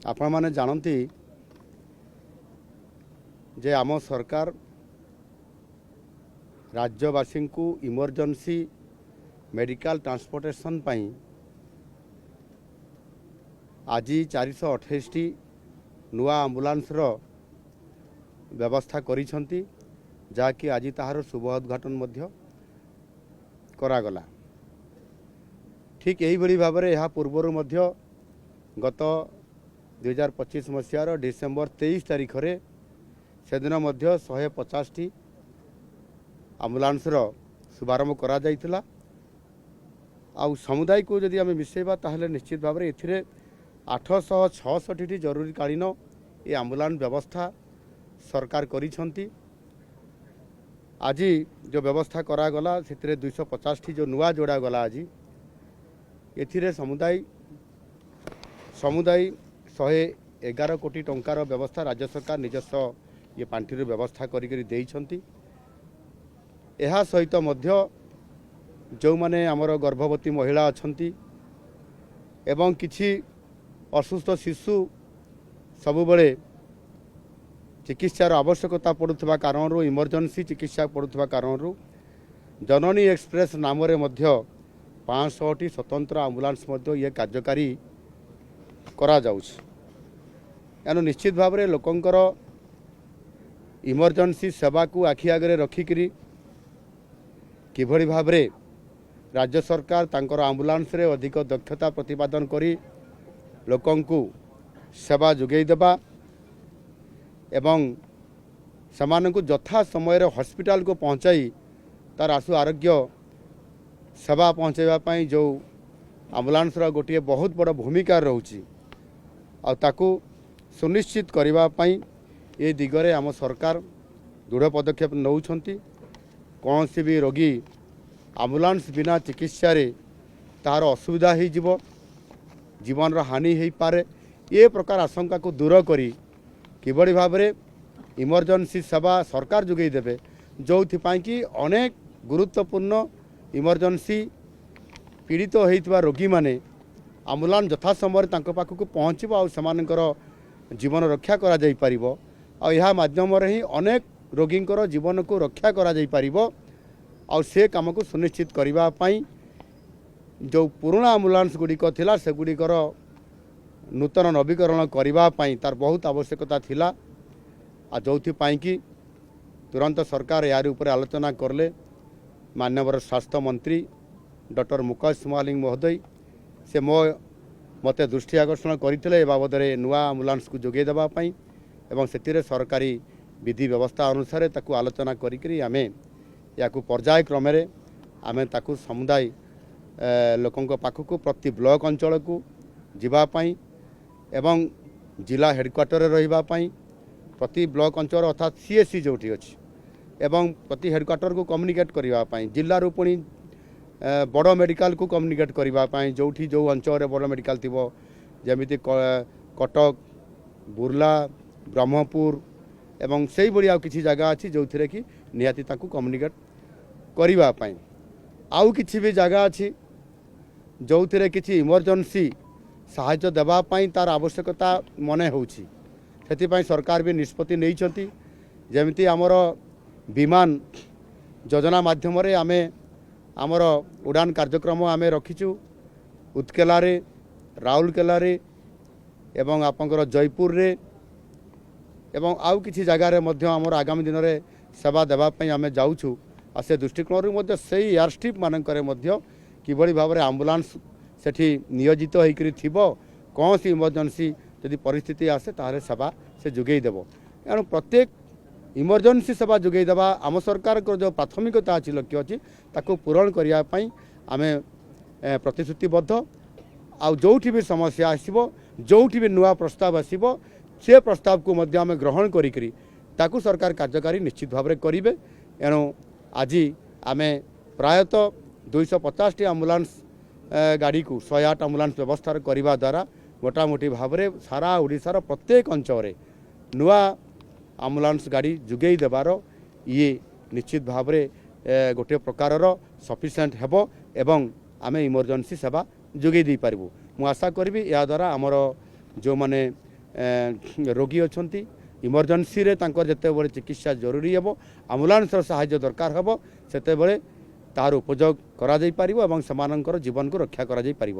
आपण माने जानती जे आम सरकार राज्यवासी को इमरजेंसी मेडिकल ट्रांसपोर्टेशन पाई आज 428 नुआ आंबुलांस व्यवस्था करिसेंती जाकि आज ताहार शुभ उद्घाटन मध्य करागला। ठीक यही भली भाव यह पूर्वर मध्य गत 2025 मसीहार डिसेम्बर 23 तारीख रे सेदिन मध्य 150 आंबुलांस शुभारंभ करा जाइतिला। आउ समुदाय को जदि आम मिसेबा ताहले निश्चित भाव में एथिरे 866 जरूरीकालीन ये आंबुलांस व्यवस्था सरकार करिसेंती। आज जो व्यवस्था करागला से 250 जो नुआ जोड़ा गला आज एथिरे समुदाय 111 कोटी टंकार व्यवस्था राज्य सरकार निजस्व ये पांठिर व्यवस्था करी देइछंती। एहा सहित मध्य जो माने आमर गर्भवती महिला अछंती एवं किछि असुस्थ शिशु सबुबले चिकित्सार आवश्यकता पड़ुवा कारण इमरजेंसी चिकित्सा पड़ुवा कारण जननी एक्सप्रेस नाम रे मध्य 500 स्वतंत्र आंबुलांस मध्य ये कार्यकारी करा जाउछ। एनु निश्चित भाव में लोकंकर इमरजेंसी सेवा को आखि आगे रखिकी किभली भाव में राज्य सरकार तांकर आंबुलांस रे अधिक दक्षता प्रतिपादन करी लोकंकु सेवा जोगई देबा एवं समानकु यथा समय हॉस्पिटल को पहुंचाई तार आशु आरोग्य सेवा पहुंचाइबा जो आंबुलांस गोटे बहुत बड़ भूमिका रोची आकु सुनिश्चित करने ये दिगरे आम सरकार दृढ़ पदक्षेप नौछंती। कौन भी रोगी आंबुलांस बिना चिकित्सा तार असुविधा हो जीवन हानि हो पारे ये प्रकार आशंका को दूर करी किभली भाव में इमरजेंसी सेवा सरकार जोगई देबे जो कि अनेक गुरुत्वपूर्ण इमरजेंसी पीड़ित होइतबा रोगी माने आंबुलांस यथा समय पाखक पहुँचब और जीवन रक्षा करा जाई परिबो और यह माध्यम ही अनेक रोगींकर जीवन को रक्षा करा जाई परिबो और से काम को सुनिश्चित करबा पई जो पुराना आंबुलांस गुड़िक थिला से गुड़िकर नूतन नवीकरण करने तार बहुत आवश्यकता थिला जो कि तुरंत सरकार यार ऊपर आलोचना करले। माननीय स्वास्थ्य मंत्री डॉक्टर मुकेश महालिंग महोदय से मते दृष्टि आकर्षण करते बाबद नुआ आंबुलांस को जोगे देवाई एवं से सरकारी विधि व्यवस्था अनुसार ताकू आलोचना करी आमे याकू पर्याय क्रम आमे ताकू समुदाय लोकों पाखक प्रति ब्लॉक अंचल को जीवाई एवं जिला हेडक्वार्टर रही प्रति ब्लॉक अंचल अर्थात सीएससी जोटी अच्छी एवं प्रति हेडक्वार्टर को कम्युनिकेट करने जिलू पुणी बड़ मेडिकल को कम्युनिकेट करने जोठी जो अंचल बड़ मेडिकल थी जमीती कटक बुर्ला ब्रह्मपुर एवं से भाई आउ किसी जगह अच्छी जो थे कि निहाती ताकू कम्युनिकेट करने आउ किसी भी जगह अच्छी जो थे कि इमरजेंसी साहाय्य देवाई तार आवश्यकता मने होउछि से सरकार भी निष्पत्ति नहीं जमीती आमर विमान योजना माध्यम आमे आमर उड़ान कार्यक्रम आमे रखीचु उत्केला राउरकेला एवं आपंकर जयपुर रे एवं आउ किसी जगार आमर आगामी दिन में सेवा देवाई आमे जाऊँ और से दृष्टिकोण से एयरस्ट्रिप मानक किभली भाव में आंबुलांस सेठी नियोजित होकर थिबो कौन सी इमरजेंसी यदि परिस्थिति आसे ताहले सेवा से जोगई देव। एणु प्रत्येक इमरजेंसी सेवा जोगई देवा आम सरकार को जो प्राथमिकता अच्छी लक्ष्य अच्छी ताको पूरण करने आमे प्रतिश्रुतिबद्ध आउ जोठी भी समस्या आसो जोठी भी नुआ प्रस्ताव आसो से प्रस्ताव को मध्य आमे ग्रहण करी ताकू सरकार कार्यकारी निश्चित भाव में करेंगे। एणु आज आमे प्रायतः 250 आंबुलांस गाड़ी को 108 आंबुलांस व्यवस्था करने द्वारा मोटामोटी भाव में सारा ओडिशार प्रत्येक अंचल नुआ आंबुलांस गाड़ी जोगई देवार ये निश्चित भाव में गोटे प्रकार सफिशिएंट हेबो एवं आमे इमरजेंसी सेवा जोगई दे पारिबु। मु आशा करी या द्वारा आमर जो माने ରୋଗୀ ଅଛନ୍ତି ଇମର୍ଜେନ୍ସିରେ ତାଙ୍କର ଯେତେବେଳେ ଚିକିତ୍ସା ଜରୁରୀ ହେବ ଆମ୍ବୁଲାନ୍ସର ସାହାଯ୍ୟ ଦରକାର ହେବ ସେତେବେଳେ ତାହାର ଉପଯୋଗ କରାଯାଇପାରିବ ଏବଂ ସେମାନଙ୍କର ଜୀବନକୁ ରକ୍ଷା କରାଯାଇପାରିବ।